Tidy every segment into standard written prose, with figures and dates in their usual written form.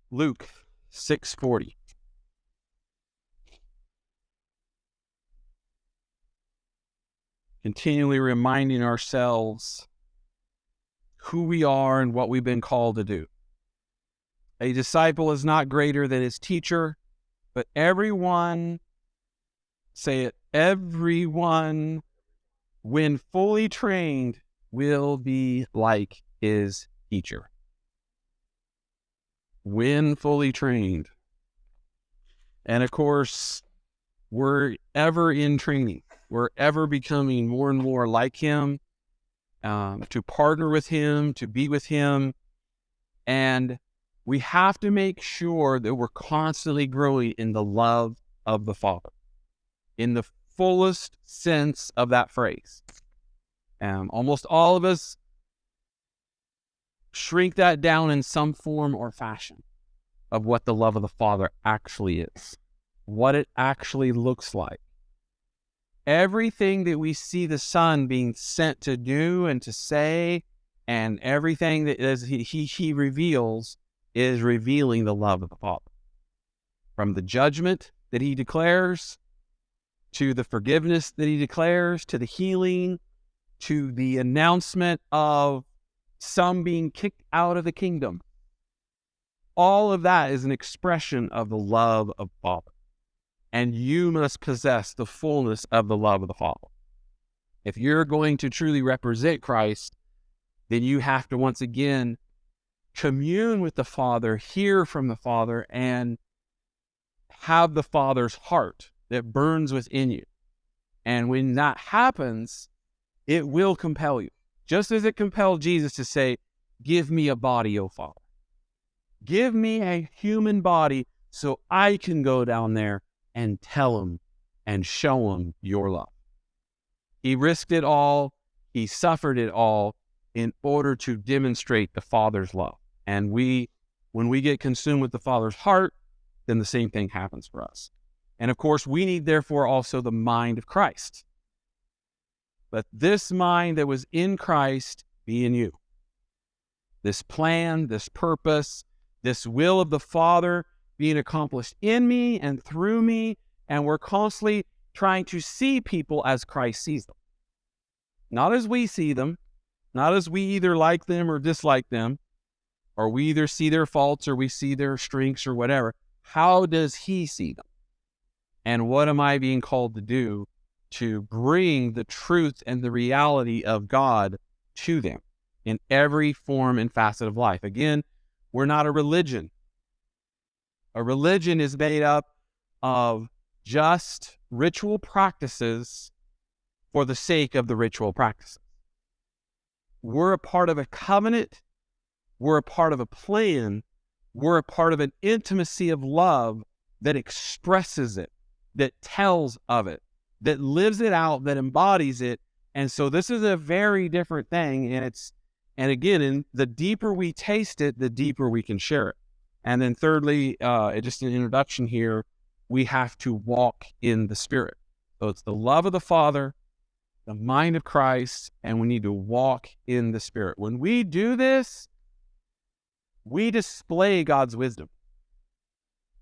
Luke 6:40. Continually reminding ourselves who we are and what we've been called to do. A disciple is not greater than his teacher, but everyone, say it, everyone, when fully trained, will be like his teacher. When fully trained. And of course, we're ever in training. We're ever becoming more and more like him, to partner with him, to be with him. And we have to make sure that we're constantly growing in the love of the Father, in the fullest sense of that phrase. Almost all of us shrink that down in some form or fashion of what the love of the Father actually is, what it actually looks like. Everything that we see the Son being sent to do and to say, and everything that he reveals is revealing the love of the Father. From the judgment that he declares, to the forgiveness that he declares, to the healing, to the announcement of some being kicked out of the kingdom. All of that is an expression of the love of the Father. And you must possess the fullness of the love of the Father. If you're going to truly represent Christ, then you have to once again commune with the Father, hear from the Father, and have the Father's heart that burns within you. And when that happens, it will compel you. Just as it compelled Jesus to say, "Give me a body, O Father. Give me a human body so I can go down there and tell him and show him your love." He risked it all. He suffered it all in order to demonstrate the Father's love. And when we get consumed with the Father's heart, then the same thing happens for us. And of course, we need therefore also the mind of Christ. Let this mind that was in Christ be in you. This plan, this purpose, this will of the Father being accomplished in me and through me, and we're constantly trying to see people as Christ sees them. Not as we see them, not as we either like them or dislike them, or we either see their faults or we see their strengths or whatever. How does he see them? And what am I being called to do to bring the truth and the reality of God to them in every form and facet of life? Again, we're not a religion. A religion is made up of just ritual practices for the sake of the ritual practices. We're a part of a covenant. We're a part of a plan. We're a part of an intimacy of love that expresses it, that tells of it, that lives it out, that embodies it. And so this is a very different thing. And again, the deeper we taste it, the deeper we can share it. And then thirdly, just an introduction here, we have to walk in the Spirit. So it's the love of the Father, the mind of Christ, and we need to walk in the Spirit. When we do this, we display God's wisdom.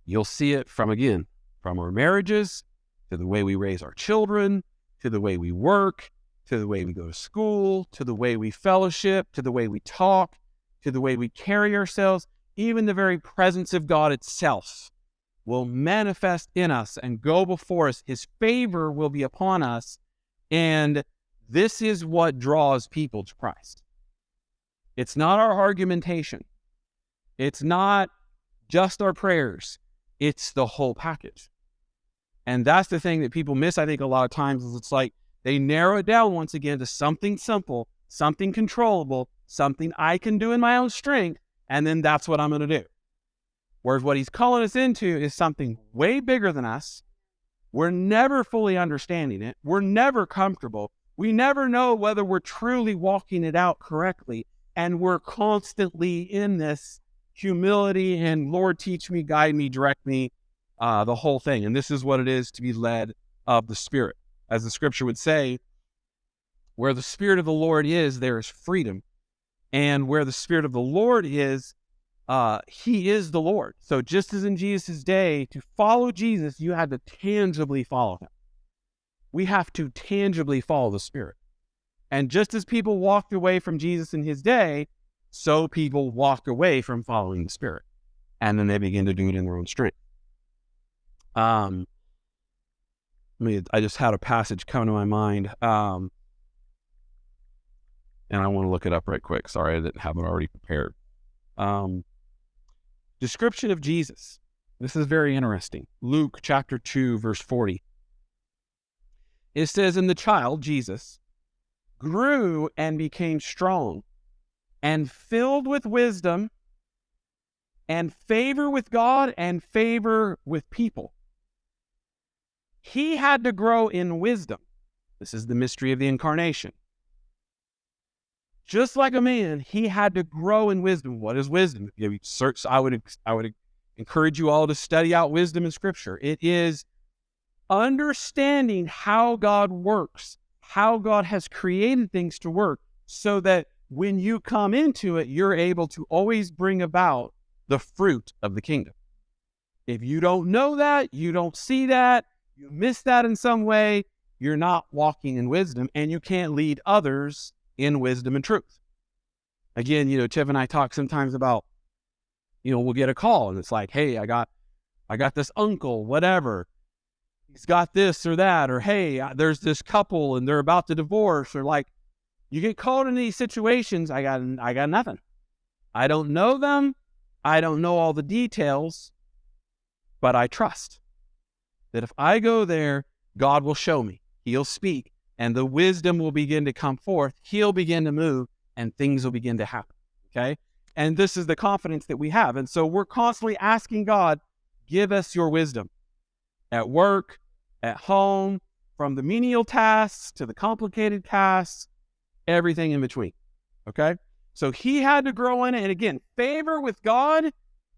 You'll see it from our marriages, to the way we raise our children, to the way we work, to the way we go to school, to the way we fellowship, to the way we talk, to the way we carry ourselves. Even the very presence of God itself will manifest in us and go before us. His favor will be upon us. And this is what draws people to Christ. It's not our argumentation. It's not just our prayers. It's the whole package. And that's the thing that people miss, I think, a lot of times, is it's like they narrow it down once again to something simple, something controllable, something I can do in my own strength, and then that's what I'm going to do. Whereas what he's calling us into is something way bigger than us. We're never fully understanding it. We're never comfortable. We never know whether we're truly walking it out correctly. And we're constantly in this humility and Lord, teach me, guide me, direct me, the whole thing. And this is what it is to be led of the Spirit. As the scripture would say, where the Spirit of the Lord is, there is freedom. And where the Spirit of the Lord is, he is the Lord. So just as in Jesus' day, to follow Jesus, you had to tangibly follow him. We have to tangibly follow the Spirit. And just as people walked away from Jesus in his day, so people walked away from following the Spirit. And then they begin to do it in their own strength. I just had a passage come to my mind. And I want to look it up right quick. Sorry, I didn't have it already prepared. Description of Jesus. This is very interesting. Luke chapter 2, verse 40. It says, "And the child, Jesus, grew and became strong and filled with wisdom and favor with God and favor with people." He had to grow in wisdom. This is the mystery of the incarnation. Just like a man, he had to grow in wisdom. What is wisdom? If you search, I would encourage you all to study out wisdom in Scripture. It is understanding how God works, how God has created things to work, so that when you come into it, you're able to always bring about the fruit of the kingdom. If you don't know that, you don't see that, you miss that in some way, you're not walking in wisdom, and you can't lead others in wisdom and truth. Again, Tiff and I talk sometimes about, we'll get a call and it's like, hey, I got this uncle, whatever. He's got this or that, or hey, there's this couple and they're about to divorce, or like, you get called in these situations. I got nothing. I don't know them. I don't know all the details, but I trust that if I go there, God will show me. He'll speak, and the wisdom will begin to come forth. He'll begin to move, and things will begin to happen. Okay? And this is the confidence that we have. And so we're constantly asking God, give us your wisdom at work, at home, from the menial tasks to the complicated tasks, everything in between. Okay? So he had to grow in it. And again, favor with God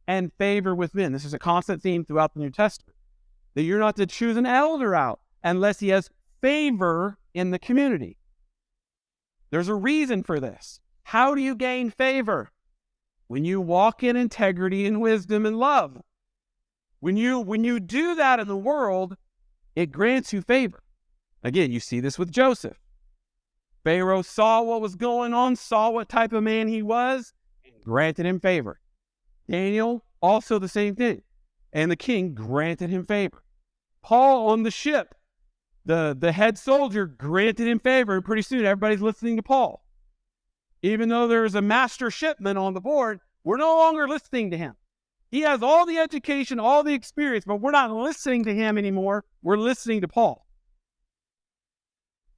and favor with men. This is a constant theme throughout the New Testament, that you're not to choose an elder out unless he has favor in the community. There's a reason for this. How do you gain favor? When you walk in integrity and wisdom and love. When you do that in the world, it grants you favor. Again, you see this with Joseph. Pharaoh saw what was going on, saw what type of man he was, and granted him favor. Daniel, also the same thing. And the king granted him favor. Paul on the ship, the head soldier granted him favor, and pretty soon everybody's listening to Paul. Even though there's a master shipman on the board, we're no longer listening to him. He has all the education, all the experience, but we're not listening to him anymore. We're listening to Paul.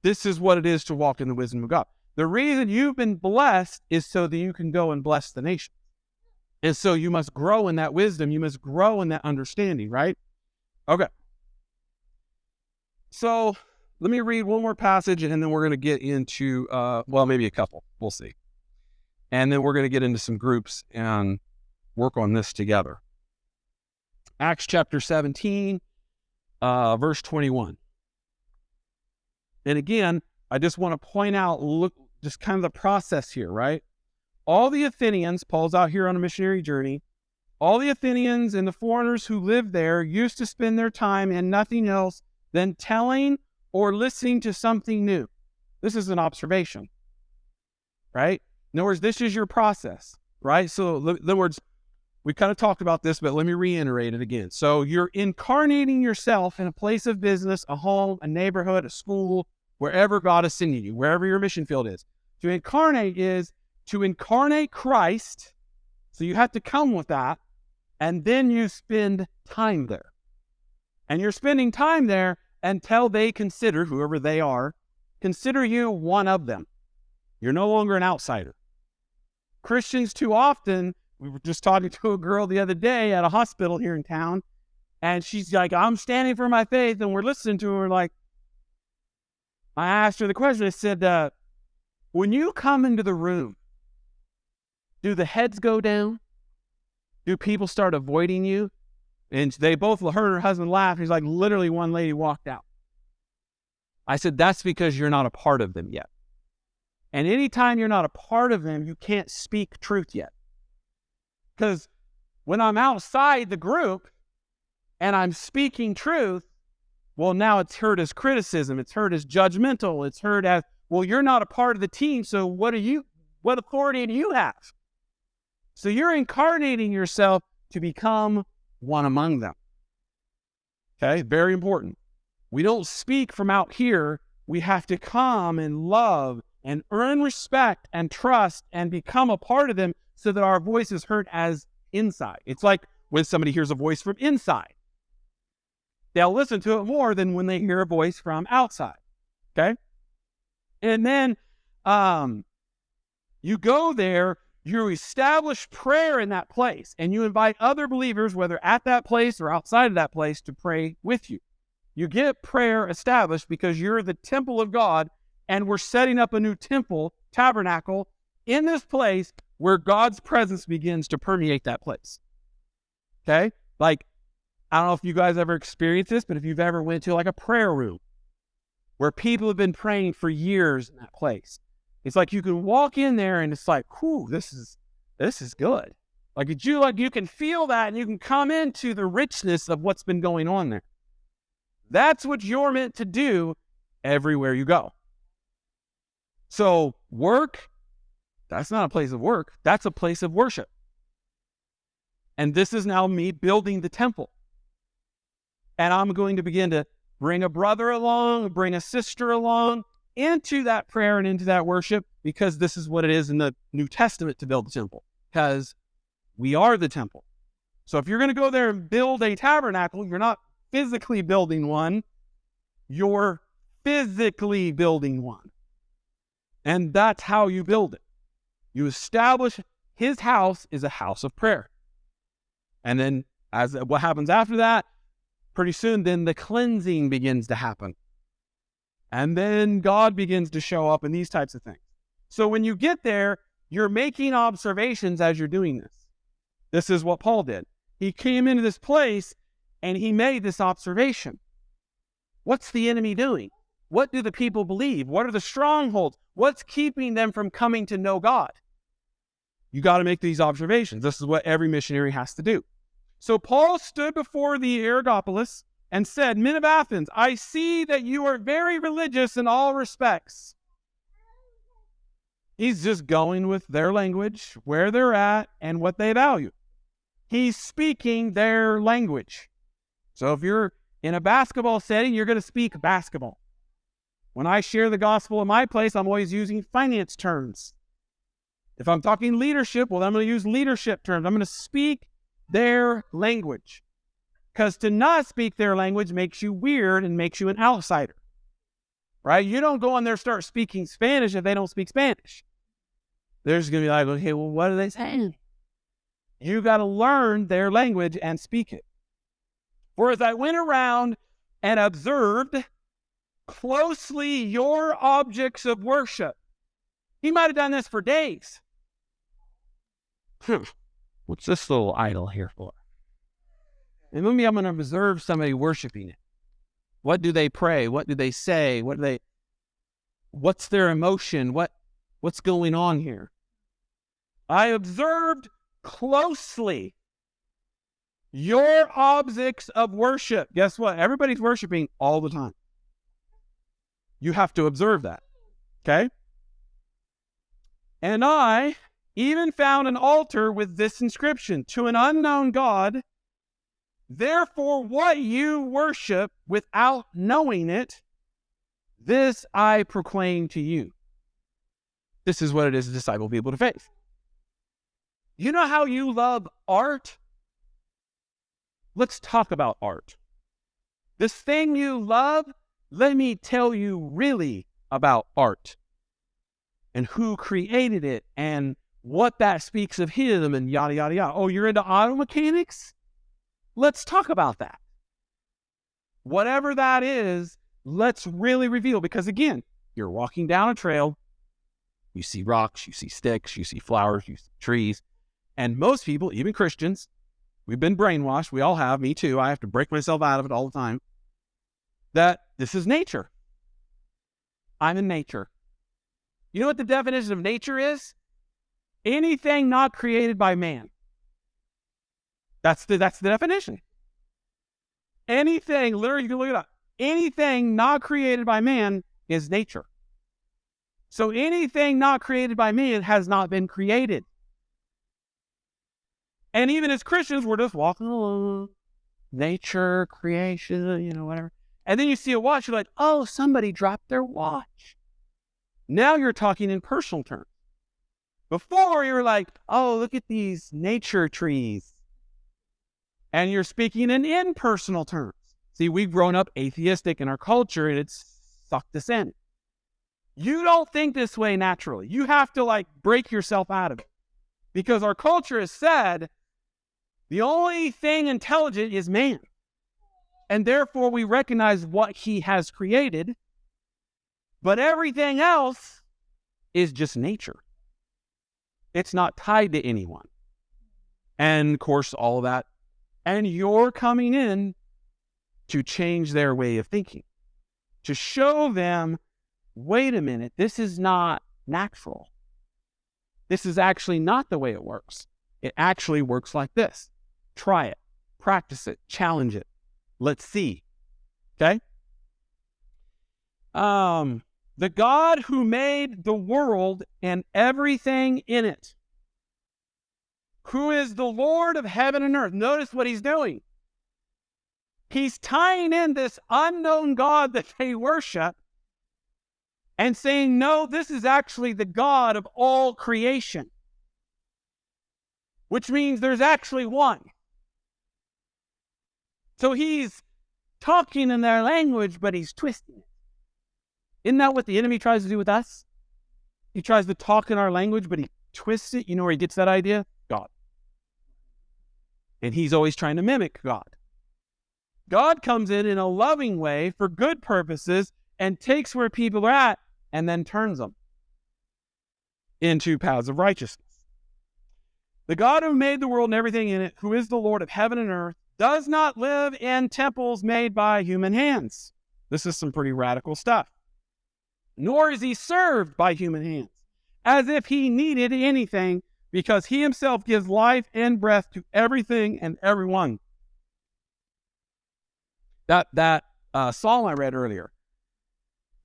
This is what it is to walk in the wisdom of God. The reason you've been blessed is so that you can go and bless the nation. And so you must grow in that wisdom. You must grow in that understanding, right? Okay. So let me read one more passage, and then we're going to get into, maybe a couple. We'll see. And then we're going to get into some groups and work on this together. Acts chapter 17, verse 21. And again, I just want to point out, look, just kind of the process here, right? All the Athenians, Paul's out here on a missionary journey, all the Athenians and the foreigners who lived there used to spend their time in nothing else than telling or listening to something new. This is an observation, right? In other words, this is your process, right? So in other words, we kind of talked about this, but let me reiterate it again. So you're incarnating yourself in a place of business, a home, a neighborhood, a school, wherever God is sending you, wherever your mission field is. To incarnate is to incarnate Christ. So you have to come with that. And then you spend time there. And you're spending time there until they consider, whoever they are, consider you one of them. You're no longer an outsider. Christians too often, we were just talking to a girl the other day at a hospital here in town, and she's like, I'm standing for my faith, and we're listening to her like, I asked her the question, I said, when you come into the room, do the heads go down? Do people start avoiding you? And they both, her and her husband laughed. He's like, literally one lady walked out. I said, that's because you're not a part of them yet. And anytime you're not a part of them, you can't speak truth yet. Because when I'm outside the group and I'm speaking truth, well, now it's heard as criticism. It's heard as judgmental. It's heard as, well, you're not a part of the team, so what authority do you have? So you're incarnating yourself to become one among them. Okay, very important. We don't speak from out here. We have to come and love and earn respect and trust and become a part of them so that our voice is heard as inside. It's like when somebody hears a voice from inside. They'll listen to it more than when they hear a voice from outside. Okay? And then you go there, you establish prayer in that place, and you invite other believers, whether at that place or outside of that place, to pray with you. You get prayer established because you're the temple of God, and we're setting up a new temple, tabernacle, in this place where God's presence begins to permeate that place. Okay? Like, I don't know if you guys ever experienced this, but if you've ever went to like a prayer room where people have been praying for years in that place, it's like you can walk in there and it's like, whew, this is good. Like you can feel that and you can come into the richness of what's been going on there. That's what you're meant to do everywhere you go. So work, that's not a place of work. That's a place of worship. And this is now me building the temple. And I'm going to begin to bring a brother along, bring a sister along into that prayer and into that worship, because this is what it is in the New Testament to build the temple, because we are the temple. So if you're going to go there and build a tabernacle, you're not physically building one, you're physically building one. And that's how you build it. You establish his house is a house of prayer. And then what happens after that? Pretty soon, then the cleansing begins to happen. And then God begins to show up in these types of things. So when you get there, you're making observations as you're doing this. This is what Paul did. He came into this place and he made this observation. What's the enemy doing? What do the people believe? What are the strongholds? What's keeping them from coming to know God? You got to make these observations. This is what every missionary has to do. So Paul stood before the Areopagus and said, "Men of Athens, I see that you are very religious in all respects." He's just going with their language, where they're at, and what they value. He's speaking their language. So if you're in a basketball setting, you're going to speak basketball. When I share the gospel in my place, I'm always using finance terms. If I'm talking leadership, well, I'm going to use leadership terms. I'm going to speak their language. Because to not speak their language makes you weird and makes you an outsider. Right? You don't go in there and start speaking Spanish if they don't speak Spanish. They're just going to be like, okay, well, what are they saying? You got to learn their language and speak it. For as I went around and observed closely your objects of worship. He might have done this for days. What's this little idol here for? And maybe I'm going to observe somebody worshiping it. What do they pray? What do they say? What's their emotion? What's going on here? I observed closely your objects of worship. Guess what? Everybody's worshiping all the time. You have to observe that. Okay? And I even found an altar with this inscription: to an unknown God. Therefore, what you worship without knowing it, this I proclaim to you. This is what it is to disciple people to faith. You know how you love art? Let's talk about art. This thing you love, let me tell you really about art and who created it and what that speaks of him and yada, yada, yada. Oh, you're into auto mechanics? Let's talk about that. Whatever that is, let's really reveal, because again, you're walking down a trail, you see rocks, you see sticks, you see flowers, you see trees, and most people, even Christians, we've been brainwashed, we all have, me too, I have to break myself out of it all the time, that this is nature. I'm in nature. You know what the definition of nature is? Anything not created by man. That's the definition. Anything, literally, you can look it up. Anything not created by man is nature. So anything not created by man has not been created. And even as Christians, we're just walking along. Nature, creation, whatever. And then you see a watch, you're like, oh, somebody dropped their watch. Now you're talking in personal terms. Before, you were like, oh, look at these nature trees. And you're speaking in impersonal terms. See, we've grown up atheistic in our culture, and it's sucked us in. You don't think this way naturally. You have to break yourself out of it. Because our culture has said the only thing intelligent is man. And therefore we recognize what he has created. But everything else is just nature. It's not tied to anyone. And of course, all of that. And you're coming in to change their way of thinking. To show them, wait a minute, this is not natural. This is actually not the way it works. It actually works like this. Try it. Practice it. Challenge it. Let's see. Okay? The God who made the world and everything in it, who is the Lord of heaven and earth. Notice what he's doing. He's tying in this unknown God that they worship and saying, no, this is actually the God of all creation. Which means there's actually one. So he's talking in their language, but he's twisting it. Isn't that what the enemy tries to do with us? He tries to talk in our language, but he twists it. You know where he gets that idea? God. And he's always trying to mimic God. God comes in a loving way for good purposes and takes where people are at and then turns them into paths of righteousness. The God who made the world and everything in it, who is the Lord of heaven and earth, does not live in temples made by human hands. This is some pretty radical stuff. Nor is he served by human hands, as if he needed anything, because he himself gives life and breath to everything and everyone. That psalm I read earlier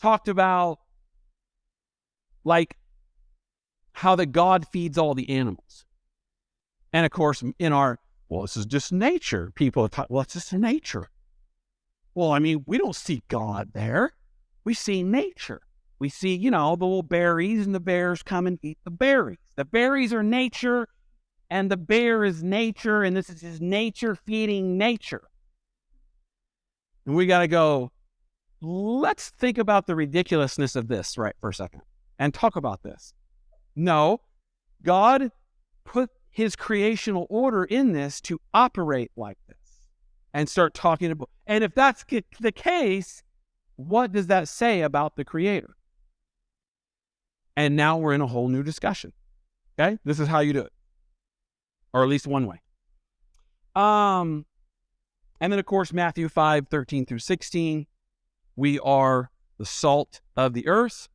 talked about how the God feeds all the animals. And of course, this is just nature. People talk, it's just nature. Well, I mean, we don't see God there. We see nature. We see, the little berries, and the bears come and eat the berries. The berries are nature, and the bear is nature, and this is his nature feeding nature. And we got to go, let's think about the ridiculousness of this right for a second and talk about this. No, God put his creational order in this to operate like this and start talking about. And if that's the case, what does that say about the Creator? And now we're in a whole new discussion. Okay? This is how you do it. Or at least one way. And then, of course, Matthew 5:13 through 16. We are the salt of the earth.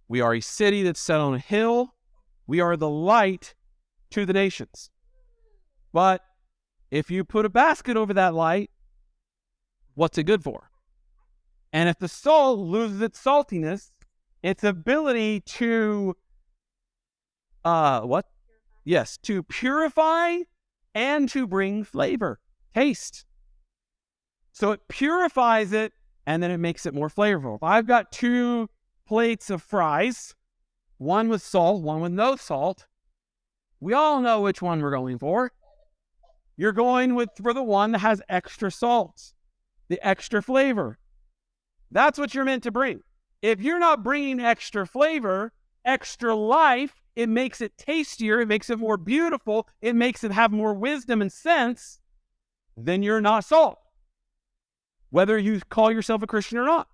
We are a city that's set on a hill. We are the light to the nations. But if you put a basket over that light, what's it good for? And if the salt loses its saltiness, its ability to, to purify and to bring flavor, taste. So it purifies it, and then it makes it more flavorful. If I've got 2 plates of fries, one with salt, one with no salt, we all know which one we're going for. You're going for the one that has extra salt, the extra flavor. That's what you're meant to bring. If you're not bringing extra flavor, extra life, it makes it tastier, it makes it more beautiful, it makes it have more wisdom and sense, then you're not salt. Whether you call yourself a Christian or not.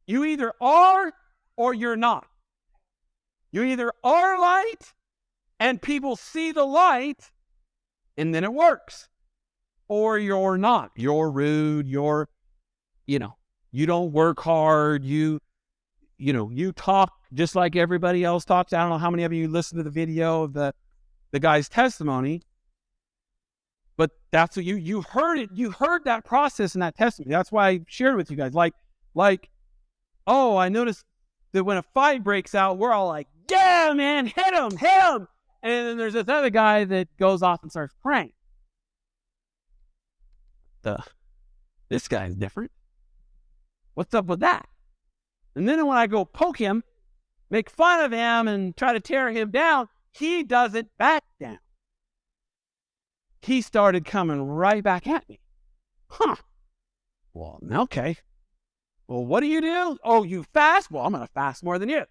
You either are or you're not. You either are light and people see the light and then it works. Or you're not. You're rude, you don't work hard, you talk just like everybody else talks. I don't know how many of you listened to the video of the guy's testimony. But that's what you heard it. You heard that process in that testimony. That's why I shared it with you guys. Like, oh, I noticed that when a fight breaks out, we're all like, yeah, man, hit him. And then there's this other guy that goes off and starts praying. This guy's different. What's up with that? And then when I go poke him, make fun of him, and try to tear him down, he doesn't back down. He started coming right back at me. Well, okay. Well, what do you do? Oh, you fast? Well, I'm going to fast more than you.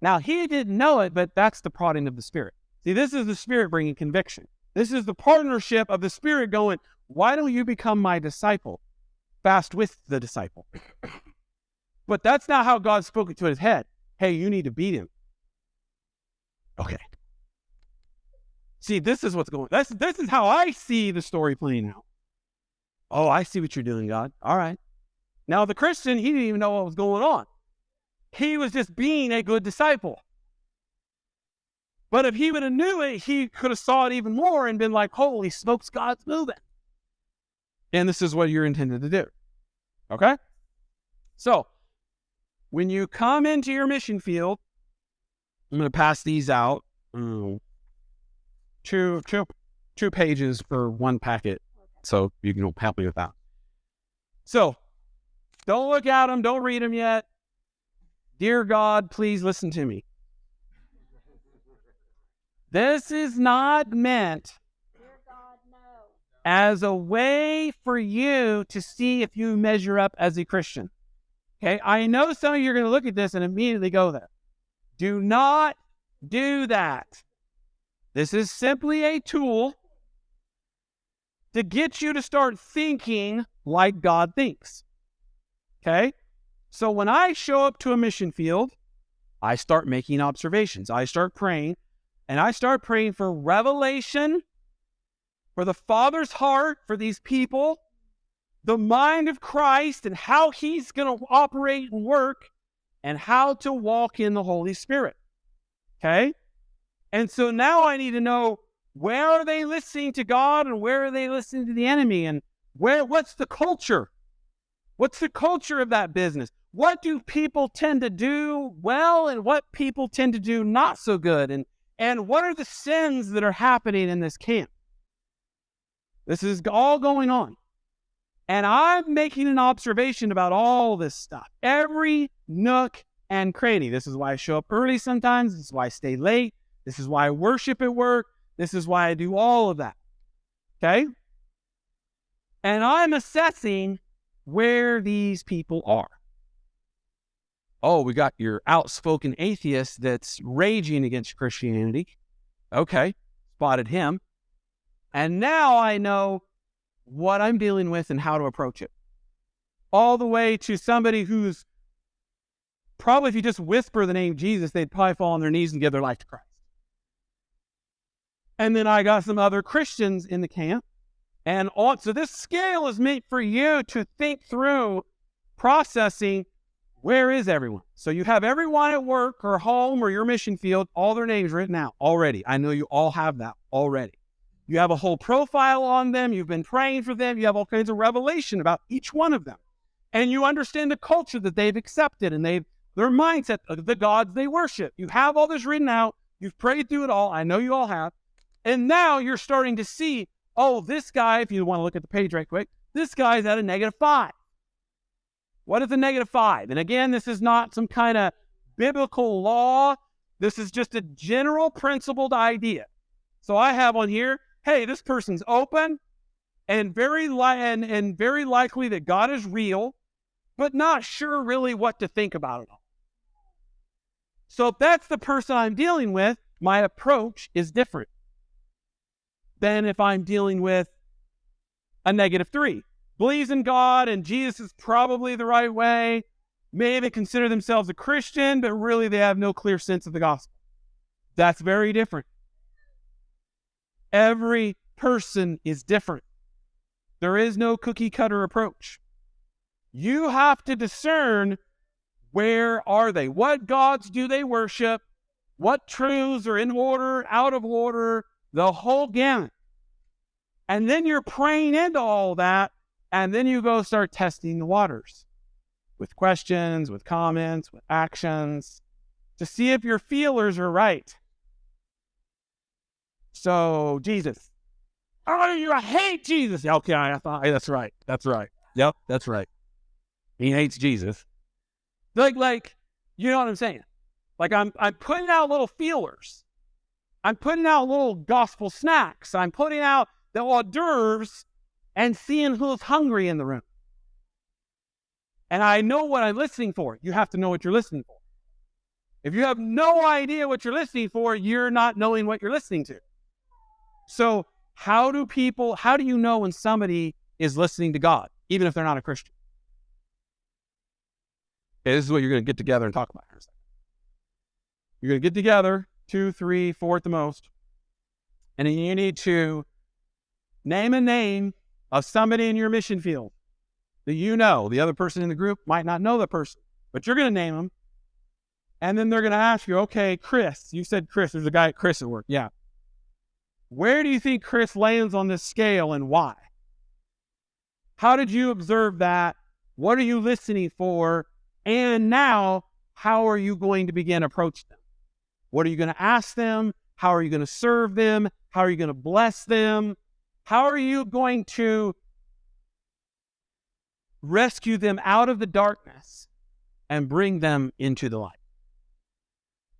Now, he didn't know it, but that's the prodding of the Spirit. See, this is the Spirit bringing conviction. This is the partnership of the Spirit going, why don't you become my disciple? Fast with the disciple. But that's not how God spoke it to his head. Hey, you need to beat him. Okay. See, this is what's going on. This is how I see the story playing out. Oh, I see what you're doing, God. All right. Now, the Christian, he didn't even know what was going on. He was just being a good disciple. But if he would have knew it, he could have saw it even more and been like, holy smokes, God's moving. And this is what you're intended to do. Okay? So, when you come into your mission field, I'm going to pass these out. Two pages for one packet. So you can help me with that. So, don't look at them. Don't read them yet. Dear God, please listen to me. This is not meant as a way for you to see if you measure up as a Christian. Okay, I know some of you are going to look at this and immediately go there. Do not do that. This is simply a tool to get you to start thinking like God thinks. Okay? So when I show up to a mission field, I start making observations. I start praying, and I start praying for revelation, for the Father's heart, for these people, the mind of Christ, and how he's going to operate and work, and how to walk in the Holy Spirit. Okay? And so now I need to know, where are they listening to God and where are they listening to the enemy? And what's the culture? What's the culture of that business? What do people tend to do well and what people tend to do not so good? And what are the sins that are happening in this camp? This is all going on. And I'm making an observation about all this stuff. Every nook and cranny. This is why I show up early sometimes. This is why I stay late. This is why I worship at work. This is why I do all of that. Okay? And I'm assessing where these people are. Oh, we got your outspoken atheist that's raging against Christianity. Okay, spotted him. And now I know what I'm dealing with and how to approach it. All the way to somebody who's probably, if you just whisper the name Jesus, they'd probably fall on their knees and give their life to Christ. And then I got some other Christians in the camp. And so this scale is meant for you to think through processing, where is everyone? So you have everyone at work or home or your mission field, all their names written out already. I know you all have that already. You have a whole profile on them. You've been praying for them. You have all kinds of revelation about each one of them. And you understand the culture that they've accepted and their mindset, the gods they worship. You have all this written out. You've prayed through it all. I know you all have. And now you're starting to see, oh, this guy, if you want to look at the page right quick, this guy's at a -5. What is a -5? And again, this is not some kind of biblical law. This is just a general principled idea. So I have on here, hey, this person's open and very likely that God is real, but not sure really what to think about it all. So if that's the person I'm dealing with, my approach is different than if I'm dealing with a -3. Believes in God and Jesus is probably the right way. Maybe consider themselves a Christian, but really they have no clear sense of the gospel. That's very different. Every person is different. There is no cookie cutter approach. You have to discern, where are they? What gods do they worship? What truths are in order, out of order? The whole gamut. And then you're praying into all that, and then you go start testing the waters with questions, with comments, with actions, to see if your feelers are right. So, Jesus. Oh, I hate Jesus. Okay, I thought, that's right. That's right. Yep, that's right. He hates Jesus. Like, you know what I'm saying? Like, I'm putting out little feelers. I'm putting out little gospel snacks. I'm putting out the hors d'oeuvres and seeing who's hungry in the room. And I know what I'm listening for. You have to know what you're listening for. If you have no idea what you're listening for, you're not knowing what you're listening to. So how do you know when somebody is listening to God, even if they're not a Christian? Okay, this is what you're going to get together and talk about here in a second. You're going to get together, 2, 3, 4 at the most, and then you need to name a name of somebody in your mission field that you know. The other person in the group might not know the person, but you're going to name them. And then they're going to ask you, okay, Chris, you said Chris, there's a guy at Chris at work. Yeah. Where do you think Chris lands on this scale and why? How did you observe that? What are you listening for? And now, how are you going to begin approaching them? What are you going to ask them? How are you going to serve them? How are you going to bless them? How are you going to rescue them out of the darkness and bring them into the light?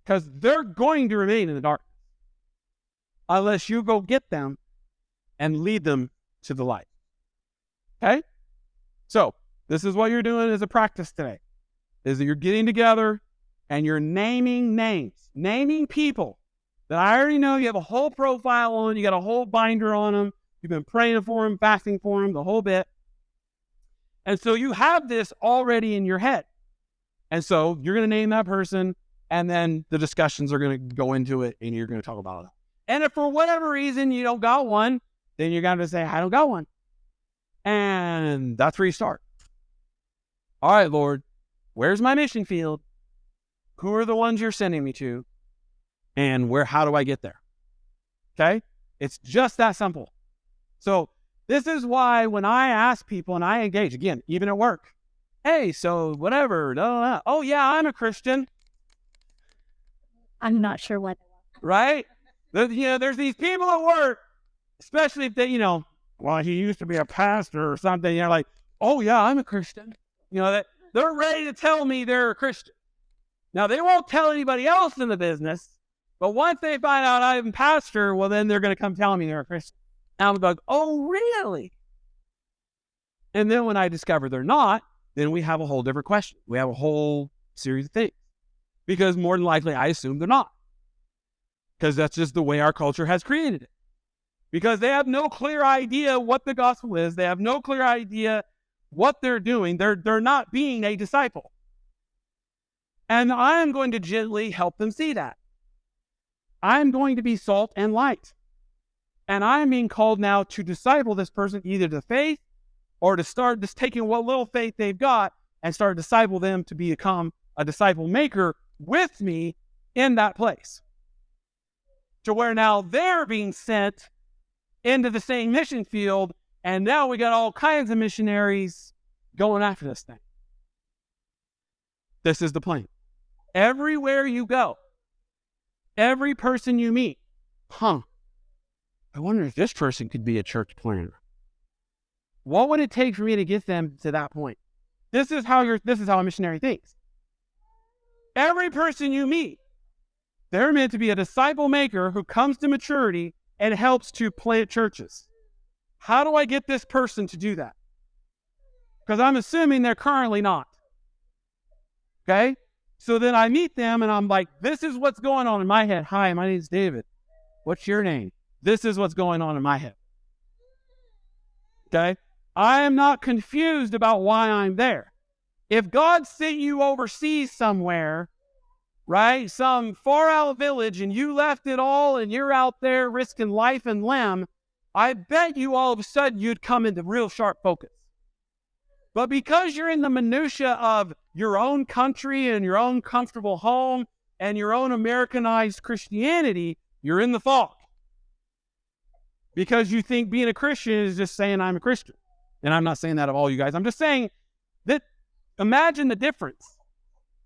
Because they're going to remain in the darkness unless you go get them and lead them to the light. Okay? So, this is what you're doing as a practice today, is that you're getting together and you're naming names, naming people that I already know you have a whole profile on, you got a whole binder on them, you've been praying for them, fasting for them, the whole bit. And so you have this already in your head. And so you're going to name that person, and then the discussions are going to go into it, and you're going to talk about it. And if for whatever reason you don't got one, then you're going to say, I don't got one. And that's where you start. All right, Lord, where's my mission field? Who are the ones you're sending me to? And how do I get there? Okay? It's just that simple. So this is why when I ask people and I engage, again, even at work, hey, so whatever, oh yeah, I'm a Christian. I'm not sure what. Right? There's these people at work, especially if they, well, he used to be a pastor or something, like, oh yeah, I'm a Christian. That they're ready to tell me they're a Christian. Now, they won't tell anybody else in the business, but once they find out I'm a pastor, well, then they're going to come tell me they're a Christian. And I'm like, oh, really? And then when I discover they're not, then we have a whole different question. We have a whole series of things. Because more than likely, I assume they're not. Because that's just the way our culture has created it. Because they have no clear idea what the gospel is. They have no clear idea what they're doing. They're not being a disciple. And I'm going to gently help them see that. I'm going to be salt and light. And I'm being called now to disciple this person either to faith or to start just taking what little faith they've got and start to disciple them to become a disciple maker with me in that place. To where now they're being sent into the same mission field, and now we got all kinds of missionaries going after this thing. This is the plan. Everywhere you go, every person you meet, I wonder if this person could be a church planner. What would it take for me to get them to that point? This is how a missionary thinks. Every person you meet, they're meant to be a disciple maker who comes to maturity and helps to plant churches. How do I get this person to do that? Because I'm assuming they're currently not. Okay? So then I meet them and I'm like, this is what's going on in my head. Hi, my name is David. What's your name? This is what's going on in my head. Okay? I am not confused about why I'm there. If God sent you overseas somewhere, right, some far out village, and you left it all and you're out there risking life and limb, I bet you all of a sudden you'd come into real sharp focus. But because you're in the minutia of your own country and your own comfortable home and your own Americanized Christianity, you're in the fog. because you think being a Christian is just saying I'm a Christian. And I'm not saying that of all you guys. I'm just saying that imagine the difference.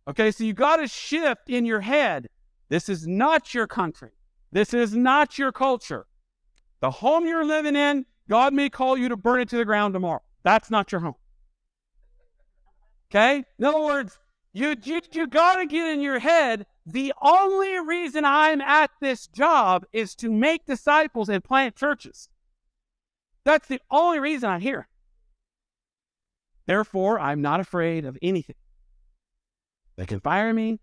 Okay, so you got to shift in your head. This is not your country. This is not your culture. The home you're living in, God may call you to burn it to the ground tomorrow. That's not your home. Okay? In other words, you got to get in your head, the only reason I'm at this job is to make disciples and plant churches. That's the only reason I'm here. Therefore, I'm not afraid of anything. They can fire me.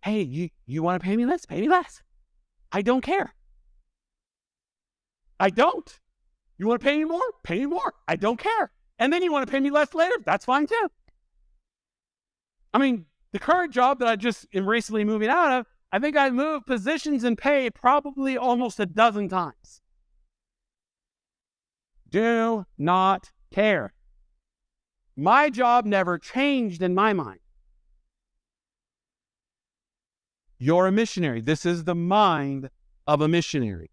Hey, you want to pay me less? Pay me less. I don't care. I don't. You want to pay me more? Pay me more. I don't care. And then you want to pay me less later? That's fine too. I mean, the current job that I just am recently moving out of, I think I moved positions and pay probably almost a dozen times. Do not care. My job never changed in my mind. You're a missionary. This is the mind of a missionary.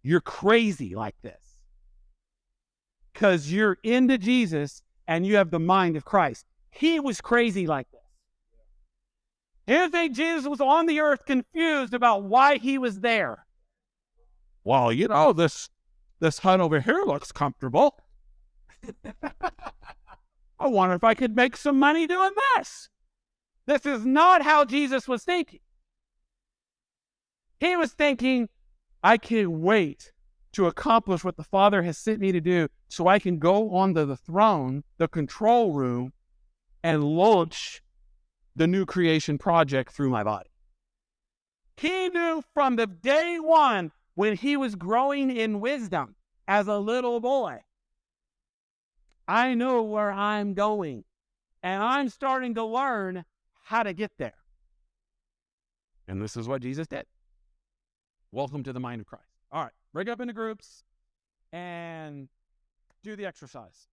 You're crazy like this because you're into Jesus and you have the mind of Christ. He was crazy like this. You think Jesus was on the earth confused about why he was there? Well, this hut over here looks comfortable. I wonder if I could make some money doing this. This is not how Jesus was thinking. He was thinking, I can't wait to accomplish what the Father has sent me to do so I can go onto the throne, the control room, and launch the new creation project through my body. He knew from the day one when he was growing in wisdom as a little boy, I know where I'm going, and I'm starting to learn how to get there. And this is what Jesus did. Welcome to the mind of Christ. All right, break up into groups and do the exercise.